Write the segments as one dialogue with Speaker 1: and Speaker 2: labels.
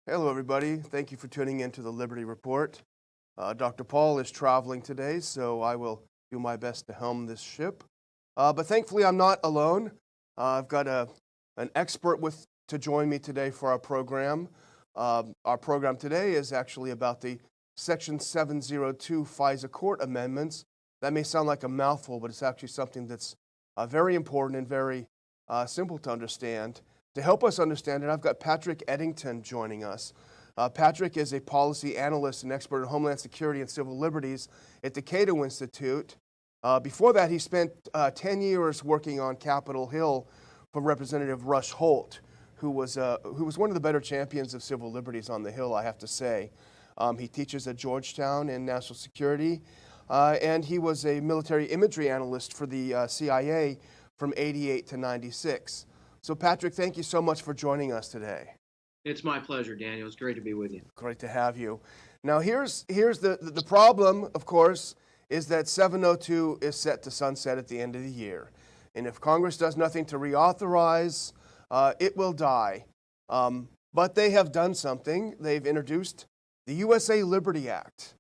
Speaker 1: Hello, everybody. Thank you for tuning in to the Liberty Report. Dr. Paul is traveling today, so I will do my best to helm this ship. But thankfully, I'm not alone. I've got an expert to join me today for our program. Our program today is actually about the Section 702 FISA Court Amendments. That may sound like a mouthful, but it's actually something that's very important and very simple to understand. To help us understand it, I've got Patrick Eddington joining us. Patrick is a policy analyst and expert in Homeland Security and Civil Liberties at the CATO Institute. Before that, he spent 10 years working on Capitol Hill for Representative Rush Holt, who was one of the better champions of civil liberties on the Hill, I have to say. He teaches at Georgetown in national security, and he was a military imagery analyst for the CIA from '88 to '96. So, Patrick, thank you so much for joining us today.
Speaker 2: It's my pleasure, Daniel. It's great to be with you.
Speaker 1: Great to have you. Now, here's the problem, of course, is that 702 is set to sunset at the end of the year. And if Congress does nothing to reauthorize, it will die. But they have done something. They've introduced the USA LIBERTY Act,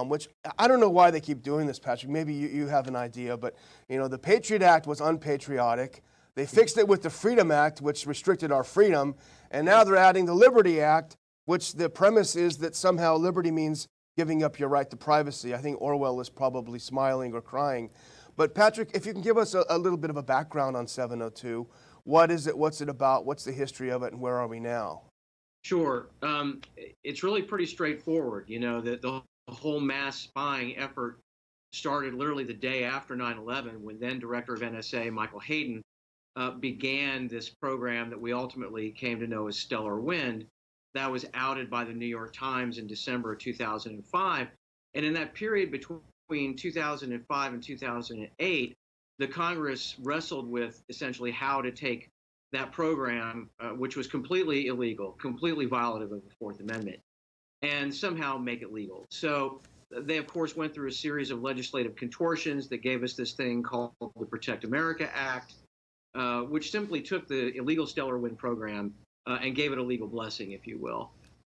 Speaker 1: which I don't know why they keep doing this, Patrick. Maybe you have an idea, but the Patriot Act was unpatriotic. They fixed it with the Freedom Act, which restricted our freedom, and now they're adding the Liberty Act, which the premise is that somehow liberty means giving up your right to privacy. I think Orwell is probably smiling or crying. But Patrick, if you can give us a little bit of a background on 702, what is it, what's it about, what's the history of it, and where are we now?
Speaker 2: Sure. It's really pretty straightforward. The whole mass spying effort started literally the day after 9/11, when then Director of NSA Michael Hayden began this program that we ultimately came to know as Stellar Wind. That was outed by the New York Times in December of 2005. And in that period between 2005 and 2008, the Congress wrestled with essentially how to take that program, which was completely illegal, completely violative of the Fourth Amendment, and somehow make it legal. So they, of course, went through a series of legislative contortions that gave us this thing called the Protect America Act, which simply took the illegal Stellar Wind program and gave it a legal blessing, if you will.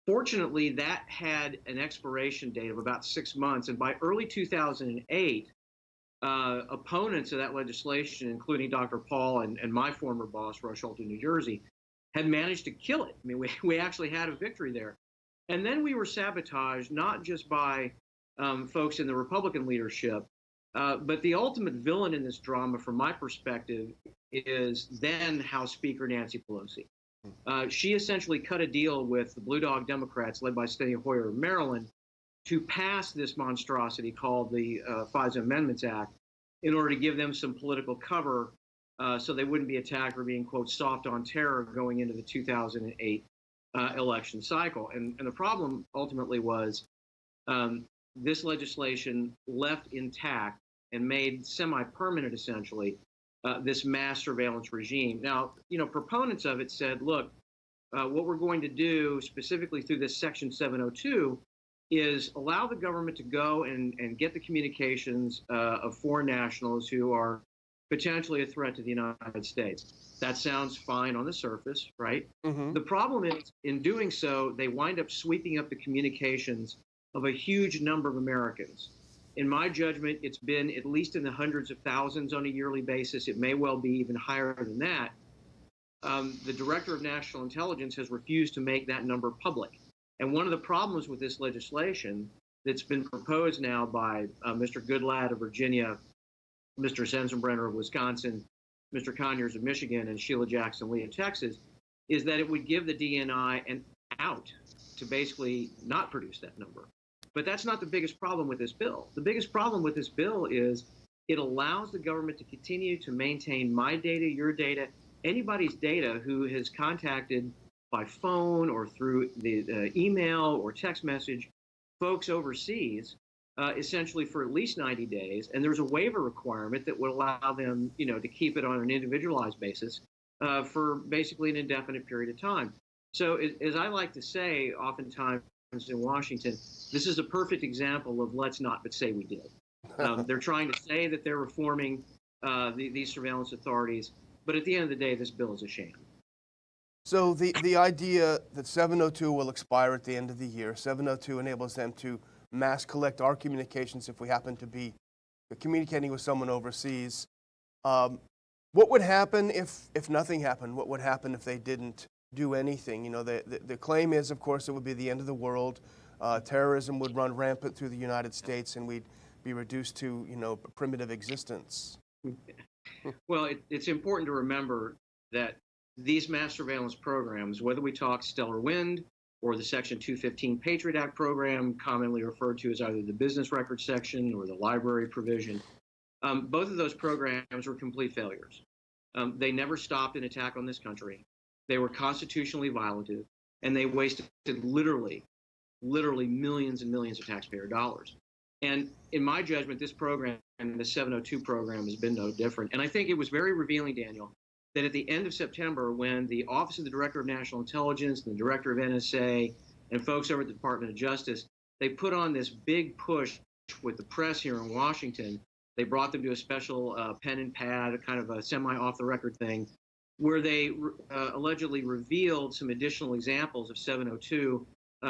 Speaker 2: Fortunately, that had an expiration date of about 6 months, and by early 2008, opponents of that legislation, including Dr. Paul and my former boss, Rush Holt in New Jersey, had managed to kill it. I mean, we actually had a victory there. And then we were sabotaged not just by folks in the Republican leadership, but the ultimate villain in this drama, from my perspective, is then House Speaker Nancy Pelosi. She essentially cut a deal with the Blue Dog Democrats, led by Steny Hoyer of Maryland, to pass this monstrosity called the FISA Amendments Act in order to give them some political cover so they wouldn't be attacked for being, quote, soft on terror going into the 2008 election cycle. And the problem ultimately was this legislation left intact and made semi-permanent, essentially, this mass surveillance regime. Now, proponents of it said, look, what we're going to do specifically through this Section 702 is allow the government to go and get the communications of foreign nationals who are potentially a threat to the United States. That sounds fine on the surface, right? Mm-hmm. The problem is, in doing so, they wind up sweeping up the communications of a huge number of Americans. In my judgment, it's been at least in the hundreds of thousands on a yearly basis. It may well be even higher than that. The Director of National Intelligence has refused to make that number public. And one of the problems with this legislation that's been proposed now by Mr. Goodlatte of Virginia, Mr. Sensenbrenner of Wisconsin, Mr. Conyers of Michigan, and Sheila Jackson Lee of Texas, is that it would give the DNI an out to basically not produce that number. But that's not the biggest problem with this bill. The biggest problem with this bill is it allows the government to continue to maintain my data, your data, anybody's data who has contacted by phone or through the email or text message folks overseas, essentially for at least 90 days. And there's a waiver requirement that would allow them, to keep it on an individualized basis for basically an indefinite period of time. So as I like to say, oftentimes in Washington, this is a perfect example of let's not but say we did. They're trying to say that they're reforming these surveillance authorities, but at the end of the day, this bill is a sham.
Speaker 1: So the idea that 702 will expire at the end of the year, 702 enables them to mass collect our communications if we happen to be communicating with someone overseas. What would happen if nothing happened? What would happen if they didn't do anything? You know, the claim is, of course, it would be the end of the world. Terrorism would run rampant through the United States, and we'd be reduced to, you know, primitive existence.
Speaker 2: Well, it's important to remember that these mass surveillance programs, whether we talk Stellar Wind or the Section 215 Patriot Act program, commonly referred to as either the business records section or the library provision, both of those programs were complete failures. They never stopped an attack on this country. They were constitutionally violative, and they wasted literally millions and millions of taxpayer dollars. And in my judgment, this program, the 702 program, has been no different. And I think it was very revealing, Daniel, that at the end of September, when the Office of the Director of National Intelligence and the Director of NSA and folks over at the Department of Justice, they put on this big push with the press here in Washington. They brought them to a special pen and pad, a kind of a semi-off-the-record thing, where they allegedly revealed some additional examples of 702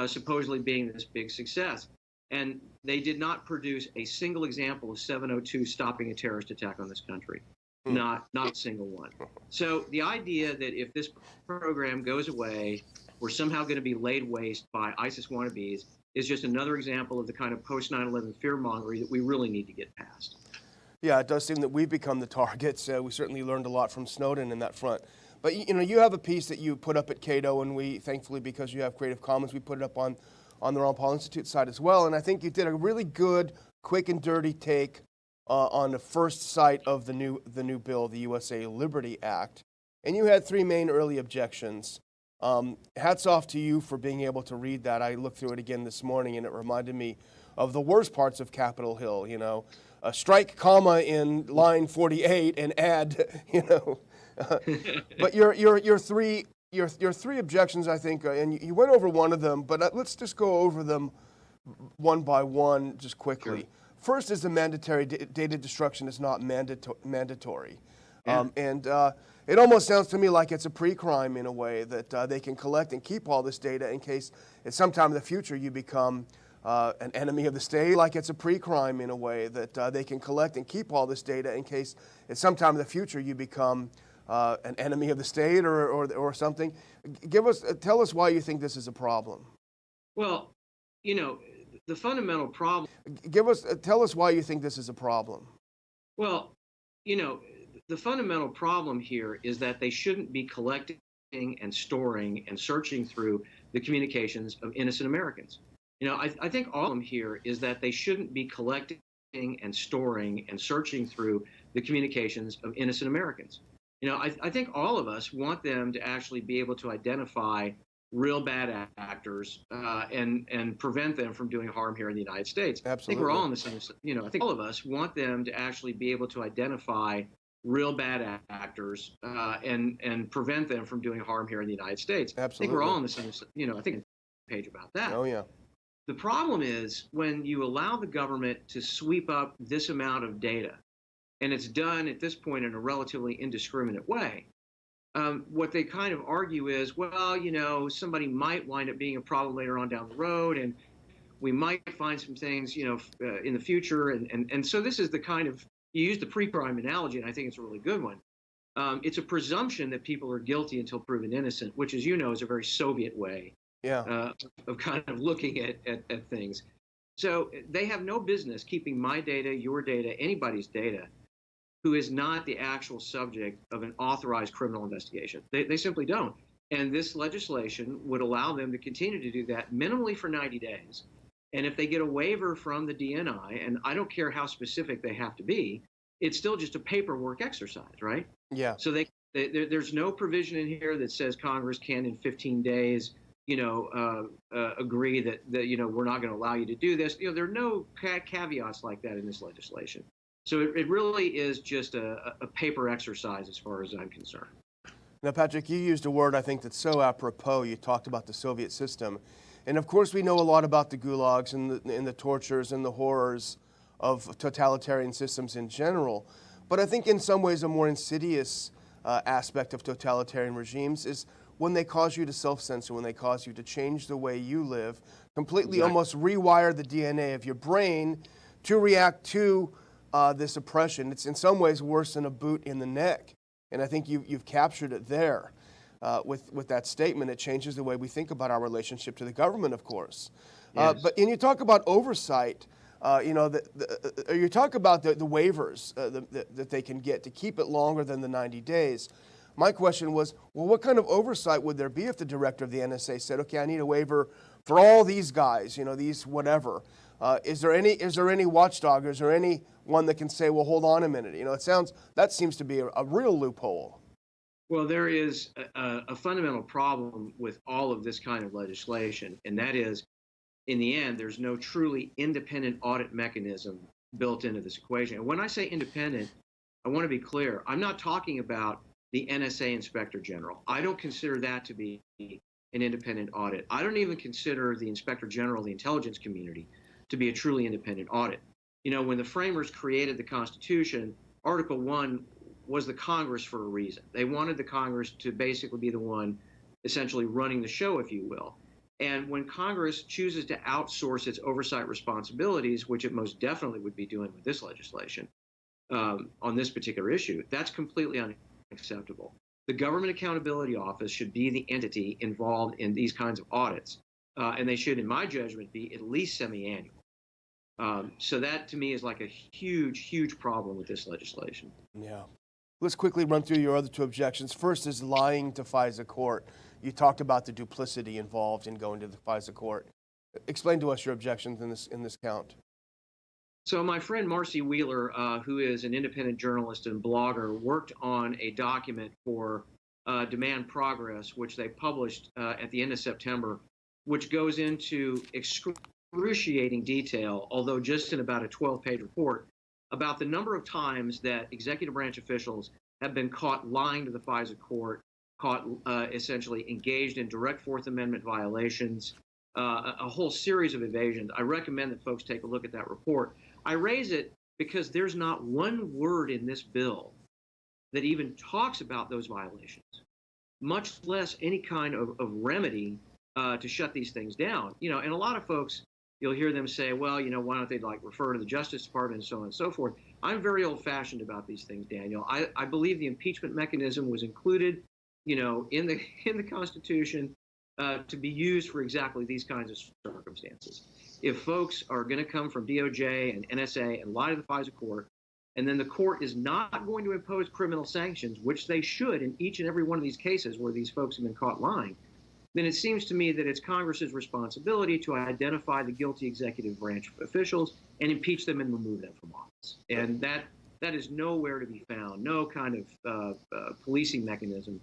Speaker 2: supposedly being this big success. And they did not produce a single example of 702 stopping a terrorist attack on this country. Not a single one. So the idea that if this program goes away, we're somehow going to be laid waste by ISIS wannabes is just another example of the kind of post 9/11 fear-mongering that we really need to get past.
Speaker 1: Yeah, it does seem that we've become the targets. We certainly learned a lot from Snowden in that front. But you know, you have a piece that you put up at CATO, and we, thankfully, because you have Creative Commons, we put it up on the Ron Paul Institute side as well. And I think you did a really good, quick and dirty take on the first sight of the new bill, the USA LIBERTY Act. And you had three main early objections. Hats off to you for being able to read that. I looked through it again this morning, and it reminded me of the worst parts of Capitol Hill, you know. Strike comma in line 48 and add, you know. But your three objections, I think, and you went over one of them, but let's just go over them one by one just quickly.
Speaker 2: Sure.
Speaker 1: First is the mandatory data destruction is not mandatory.
Speaker 2: Yeah.
Speaker 1: And it almost sounds to me like it's a pre-crime in a way that they can collect and keep all this data in case at some time in the future you become an enemy of the state. Like it's a pre-crime in a way that they can collect and keep all this data in case at some time in the future you become an enemy of the state or something. Tell us why you think this is a problem.
Speaker 2: Well, you know, the fundamental problem.
Speaker 1: Tell us why you think this is a problem.
Speaker 2: Well, you know, the fundamental problem here is that they shouldn't be collecting and storing and searching through the communications of innocent Americans. You know, I think all of them here is that they shouldn't be collecting and storing and searching through the communications of innocent Americans. You know, I think all of us want them to actually be able to identify real bad actors and prevent them from doing harm here in the United States.
Speaker 1: Absolutely.
Speaker 2: I think we're all in the same, you know, I think all of us want them to actually be able to identify real bad actors and prevent them from doing harm here in the United States.
Speaker 1: Absolutely.
Speaker 2: I think we're all on the same, you know, I think page about that.
Speaker 1: Oh, yeah.
Speaker 2: The problem is when you allow the government to sweep up this amount of data, and it's done at this point in a relatively indiscriminate way, what they kind of argue is, well, you know, somebody might wind up being a problem later on down the road, and we might find some things, you know, in the future. And so this is the kind of, you use the pre-crime analogy, and I think it's a really good one. It's a presumption that people are guilty until proven innocent, which, as you know, is a very Soviet way of kind of looking at things. So they have no business keeping my data, your data, anybody's data, who is not the actual subject of an authorized criminal investigation. They simply don't. And this legislation would allow them to continue to do that minimally for 90 days. And if they get a waiver from the DNI, and I don't care how specific they have to be, it's still just a paperwork exercise, right?
Speaker 1: Yeah.
Speaker 2: So there's no provision in here that says Congress can, in 15 days, you know, agree that you know, we're not going to allow you to do this. You know, there are no caveats like that in this legislation. So it really is just a paper exercise as far as I'm concerned.
Speaker 1: Now, Patrick, you used a word I think that's so apropos. You talked about the Soviet system. And of course, we know a lot about the gulags and the tortures and the horrors of totalitarian systems in general. But I think in some ways a more insidious aspect of totalitarian regimes is when they cause you to self-censor, when they cause you to change the way you live, completely
Speaker 2: Exactly.
Speaker 1: almost rewire the DNA of your brain to react to this oppression. It's in some ways worse than a boot in the neck. And I think you've captured it there. With that statement, it changes the way we think about our relationship to the government, of course.
Speaker 2: Yes.
Speaker 1: But when you talk about oversight, you talk about the waivers that they can get to keep it longer than the 90 days. My question was, well, what kind of oversight would there be if the director of the NSA said, okay, I need a waiver for all these guys, these whatever. Is there any watchdog? Is there any one that can say, well, hold on a minute? That seems to be a real loophole.
Speaker 2: Well, there is a fundamental problem with all of this kind of legislation, and that is, in the end, there's no truly independent audit mechanism built into this equation. And when I say independent, I want to be clear. I'm not talking about the NSA Inspector General. I don't consider that to be an independent audit. I don't even consider the Inspector General, the intelligence community, to be a truly independent audit. When the framers created the Constitution, Article 1 was the Congress for a reason. They wanted the Congress to basically be the one essentially running the show, if you will. And when Congress chooses to outsource its oversight responsibilities, which it most definitely would be doing with this legislation on this particular issue, that's completely unacceptable. The Government Accountability Office should be the entity involved in these kinds of audits, and they should, in my judgment, be at least semi-annual. So that, to me, is like a huge, huge problem with this legislation.
Speaker 1: Yeah. Let's quickly run through your other two objections. First is lying to FISA Court. You talked about the duplicity involved in going to the FISA Court. Explain to us your objections in this count.
Speaker 2: So my friend Marcy Wheeler, who is an independent journalist and blogger, worked on a document for Demand Progress, which they published at the end of September, which goes into excruciating detail, although just in about a 12-page report, about the number of times that executive branch officials have been caught lying to the FISA court, caught essentially engaged in direct Fourth Amendment violations, a whole series of evasions. I recommend that folks take a look at that report. I raise it because there's not one word in this bill that even talks about those violations, much less any kind of remedy to shut these things down. And a lot of folks, you'll hear them say, well, why don't they refer to the Justice Department and so on and so forth. I'm very old-fashioned about these things, Daniel. I believe the impeachment mechanism was included, in the Constitution to be used for exactly these kinds of circumstances. If folks are going to come from DOJ and NSA and lie to the FISA court, and then the court is not going to impose criminal sanctions, which they should in each and every one of these cases where these folks have been caught lying, then it seems to me that it's Congress's responsibility to identify the guilty executive branch officials and impeach them and remove them from office. And that is nowhere to be found. No kind of policing mechanism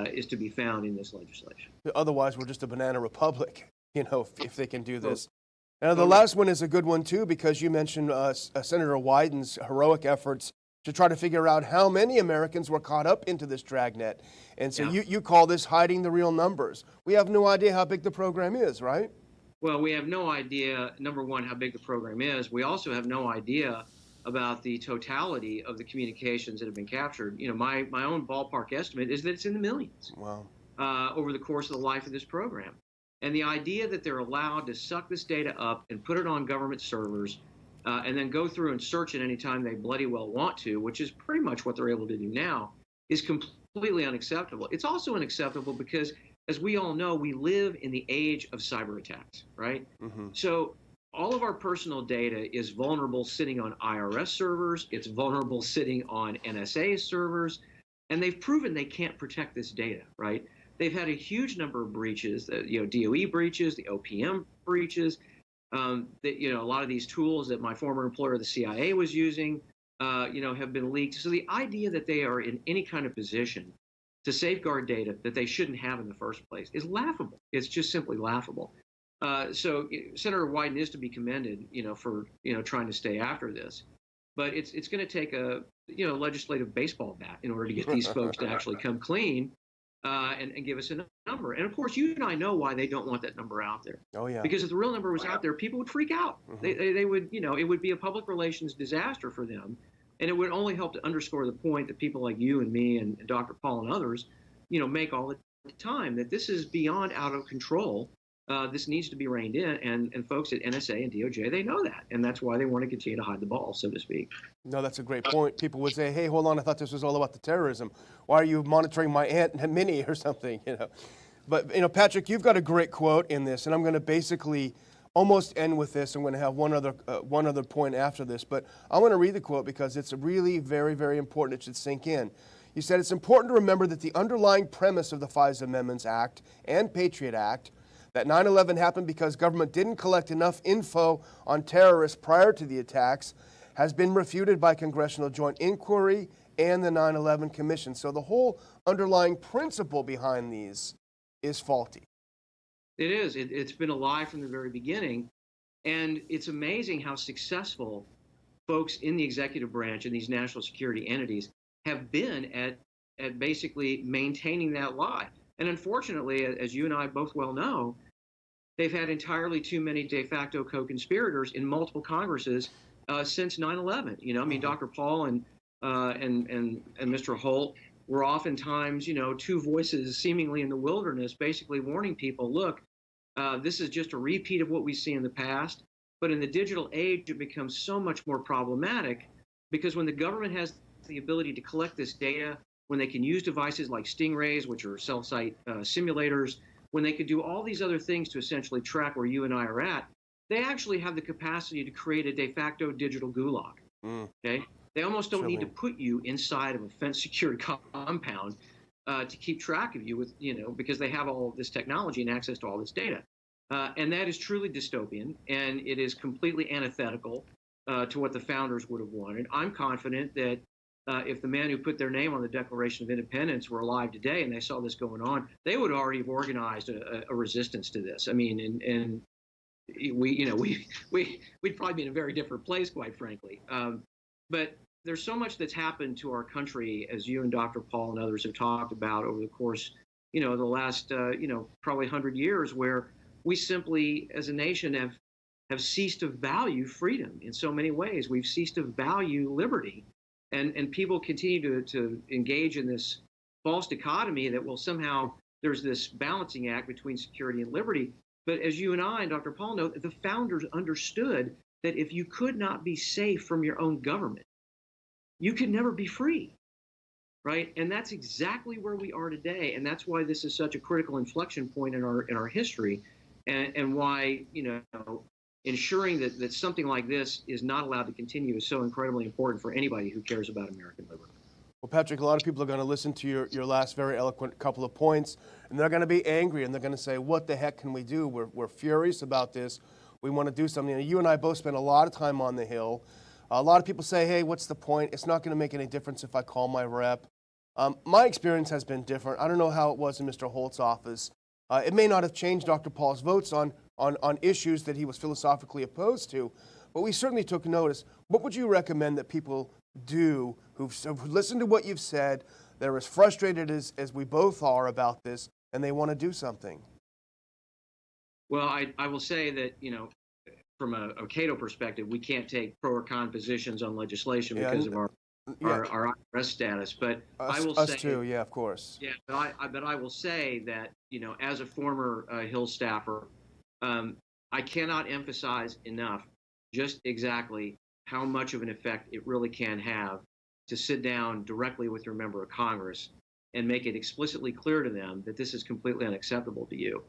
Speaker 2: is to be found in this legislation.
Speaker 1: Otherwise, we're just a banana republic, if they can do this. And the last one is a good one, too, because you mentioned Senator Wyden's heroic efforts to try to figure out how many Americans were caught up into this dragnet. And so you call this hiding the real numbers. We have no idea how big the program is, right?
Speaker 2: Well, we have no idea, number one, how big the program is. We also have no idea about the totality of the communications that have been captured. My own ballpark estimate is that it's in the millions.
Speaker 1: Wow.
Speaker 2: Over the course of the life of this program. And the idea that they're allowed to suck this data up and put it on government servers and then go through and search it anytime they bloody well want to, which is pretty much what they're able to do now, is completely unacceptable. It's also unacceptable because, as we all know, we live in the age of cyber attacks, right? Mm-hmm. So all of our personal data is vulnerable sitting on IRS servers. It's vulnerable sitting on NSA servers. And they've proven they can't protect this data, right? They've had a huge number of breaches, DOE breaches, the OPM breaches. A lot of these tools that my former employer, the CIA, was using, have been leaked. So the idea that they are in any kind of position to safeguard data that they shouldn't have in the first place is laughable. It's just simply laughable. So Senator Wyden is to be commended, for trying to stay after this. But it's going to take a legislative baseball bat in order to get these folks to actually come clean. And give us a number. And of course, you and I know why they don't want that number out there.
Speaker 1: Oh, yeah.
Speaker 2: Because if the real number was out there, people would freak out. Mm-hmm. They would, it would be a public relations disaster for them. And it would only help to underscore the point that people like you and me and Dr. Paul and others, make all the time that this is beyond out of control. This needs to be reined in, and folks at NSA and DOJ, they know that, and that's why they want to continue to hide the ball, so to speak.
Speaker 1: No, that's a great point. People would say, hey, hold on, I thought this was all about the terrorism. Why are you monitoring my Aunt and Minnie or something, But, Patrick, you've got a great quote in this, and I'm going to basically almost end with this. I'm going to have one other point after this, but I want to read the quote because it's really very, very important. It should sink in. You said, it's important to remember that the underlying premise of the FISA Amendments Act and Patriot Act, that 9/11 happened because government didn't collect enough info on terrorists prior to the attacks, has been refuted by Congressional Joint Inquiry and the 9/11 Commission. So the whole underlying principle behind these is faulty.
Speaker 2: It is. It's been a lie from the very beginning. And it's amazing how successful folks in the executive branch and these national security entities have been at basically maintaining that lie. And unfortunately, as you and I both well know, they've had entirely too many de facto co-conspirators in multiple Congresses since 9/11. Dr. Paul and Mr. Holt were oftentimes, two voices seemingly in the wilderness, basically warning people, look, this is just a repeat of what we see in the past. But in the digital age, it becomes so much more problematic because when the government has the ability to collect this data, when they can use devices like Stingrays, which are cell site simulators, when they could do all these other things to essentially track where you and I are at, they actually have the capacity to create a de facto digital gulag. Okay? They almost don't need to put you inside of a fence-secured compound to keep track of you with, because they have all this technology and access to all this data. And that is truly dystopian, and it is completely antithetical to what the founders would have wanted. I'm confident that if the man who put their name on the Declaration of Independence were alive today and they saw this going on, they would already have organized a resistance to this. I mean, and we'd probably be in a very different place, quite frankly. But there's so much that's happened to our country, as you and Dr. Paul and others have talked about over the course, the last, probably 100 years, where we simply, as a nation, have ceased to value freedom in so many ways. We've ceased to value liberty. And people continue to engage in this false dichotomy that, well, somehow there's this balancing act between security and liberty. But as you and I and Dr. Paul know, the founders understood that if you could not be safe from your own government, you could never be free, right? And that's exactly where we are today. And that's why this is such a critical inflection point in our history, and why, ensuring that something like this is not allowed to continue is so incredibly important for anybody who cares about American liberty.
Speaker 1: Well, Patrick, a lot of people are going to listen to your last very eloquent couple of points, and they're going to be angry, and they're going to say, what the heck can we do? We're furious about this. We want to do something. You and I both spent a lot of time on the Hill. A lot of people say, hey, what's the point? It's not going to make any difference if I call my rep. My experience has been different. I don't know how it was in Mr. Holt's office. It may not have changed Dr. Paul's votes on issues that he was philosophically opposed to, but we certainly took notice. What would you recommend that people do who've listened to what you've said, they're as frustrated as we both are about this, and they want to do something?
Speaker 2: Well, I will say that, from a CATO perspective, we can't take pro or con positions on legislation because of our IRS status. But I will say,
Speaker 1: us too, yeah, of course.
Speaker 2: Yeah, but I will say that, as a former Hill staffer, I cannot emphasize enough just exactly how much of an effect it really can have to sit down directly with your member of Congress and make it explicitly clear to them that this is completely unacceptable to you.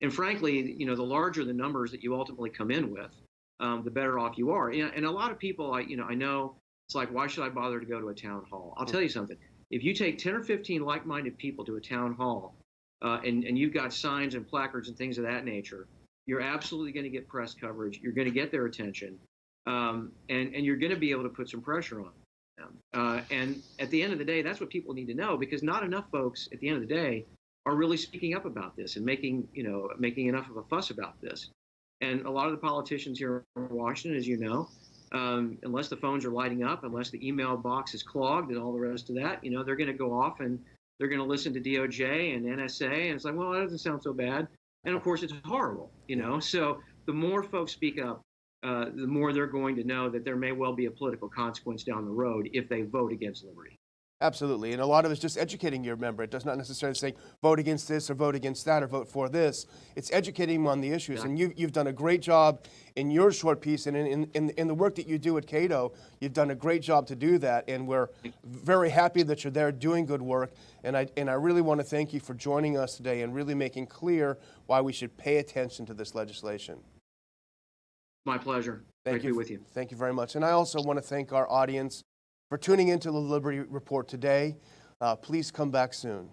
Speaker 2: And frankly, the larger the numbers that you ultimately come in with, the better off you are. And a lot of people, I know it's like, why should I bother to go to a town hall? I'll tell you something. If you take 10 or 15 like-minded people to a town hall, and you've got signs and placards and things of that nature, you're absolutely going to get press coverage. You're going to get their attention, and you're going to be able to put some pressure on them. And at the end of the day, that's what people need to know, because not enough folks at the end of the day are really speaking up about this and making enough of a fuss about this. And a lot of the politicians here in Washington, as you know, unless the phones are lighting up, unless the email box is clogged and all the rest of that, they're going to go off and they're going to listen to DOJ and NSA, and it's like, well, that doesn't sound so bad. And of course, it's horrible, So the more folks speak up, the more they're going to know that there may well be a political consequence down the road if they vote against liberty.
Speaker 1: Absolutely. And a lot of it's just educating your member. It does not necessarily say vote against this or vote against that or vote for this. It's educating them on the issues.
Speaker 2: Yeah.
Speaker 1: And you've done a great job in your short piece and in the work that you do at CATO. You've done a great job to do that. And we're very happy that you're there doing good work. And I really want to thank you for joining us today and really making clear why we should pay attention to this legislation.
Speaker 2: My pleasure. Great to be with you.
Speaker 1: Thank you very much. And I also want to thank our audience for tuning into the Liberty Report today. Please come back soon.